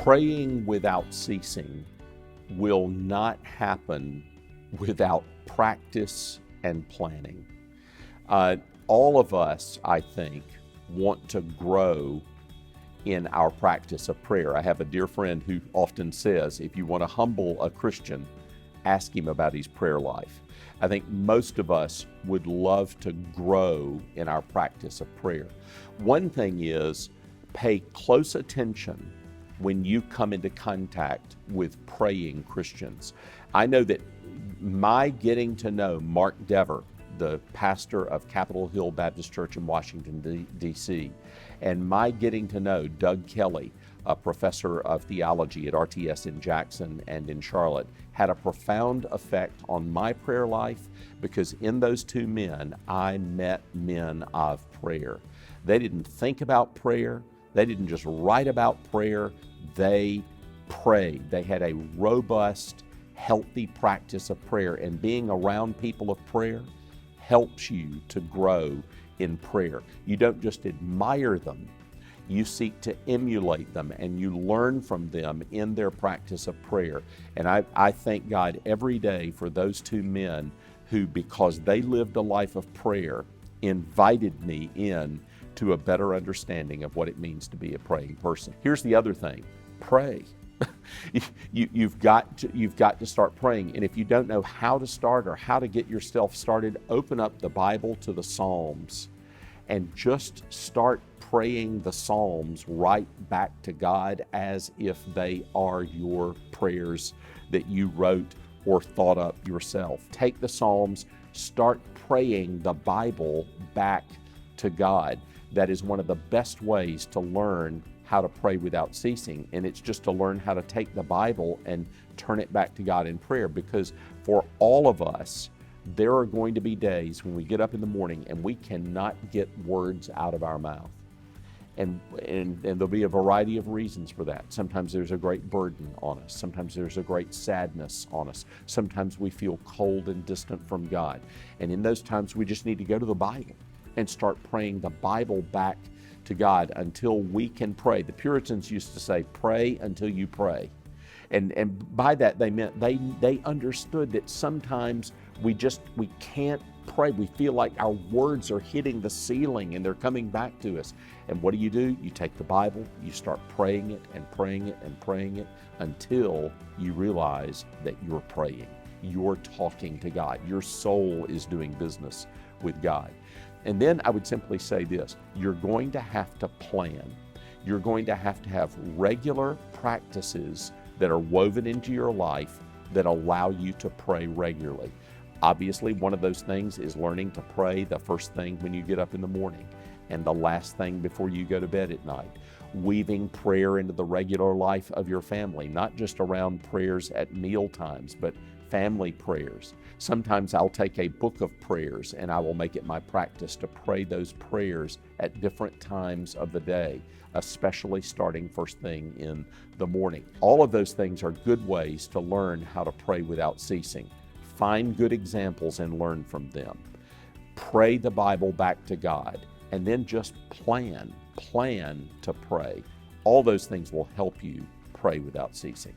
Praying without ceasing will not happen without practice and planning. All of us, I think, want to grow in our practice of prayer. I have a dear friend who often says, if you want to humble a Christian, ask him about his prayer life. I think most of us would love to grow in our practice of prayer. One thing is, pay close attention when you come into contact with praying Christians. I know that my getting to know Mark Dever, the pastor of Capitol Hill Baptist Church in Washington, D.C., and my getting to know Doug Kelly, a professor of theology at RTS in Jackson and in Charlotte, had a profound effect on my prayer life, because in those two men, I met men of prayer. They didn't think about prayer. They didn't just write about prayer. They prayed. They had a robust, healthy practice of prayer, and being around people of prayer helps you to grow in prayer. You don't just admire them, you seek to emulate them, and you learn from them in their practice of prayer. And I thank God every day for those two men who, because they lived a life of prayer, invited me in to a better understanding of what it means to be a praying person. Here's the other thing: pray. You've got to start praying. And if you don't know how to start or how to get yourself started, open up the Bible to the Psalms and just start praying the Psalms right back to God as if they are your prayers that you wrote or thought up yourself. Take the Psalms, start praying the Bible back to God. That is one of the best ways to learn how to pray without ceasing. And it's just to learn how to take the Bible and turn it back to God in prayer. Because for all of us, there are going to be days when we get up in the morning and we cannot get words out of our mouth. And there'll be a variety of reasons for that. Sometimes there's a great burden on us. Sometimes there's a great sadness on us. Sometimes we feel cold and distant from God. And in those times, we just need to go to the Bible and start praying the Bible back to God until we can pray. The Puritans used to say, pray until you pray. And by that they meant they understood that sometimes we can't pray. We feel like our words are hitting the ceiling and they're coming back to us. And what do? You take the Bible, you start praying it and praying it and praying it until you realize that you're praying. You're talking to God. Your soul is doing business with God. And then I would simply say this: you're going to have to plan. You're going to have regular practices that are woven into your life that allow you to pray regularly. Obviously, one of those things is learning to pray the first thing when you get up in the morning and the last thing before you go to bed at night. Weaving prayer into the regular life of your family, not just around prayers at meal times, but family prayers. Sometimes I'll take a book of prayers and I will make it my practice to pray those prayers at different times of the day, especially starting first thing in the morning. All of those things are good ways to learn how to pray without ceasing. Find good examples and learn from them. Pray the Bible back to God, and then just plan to pray. All those things will help you pray without ceasing.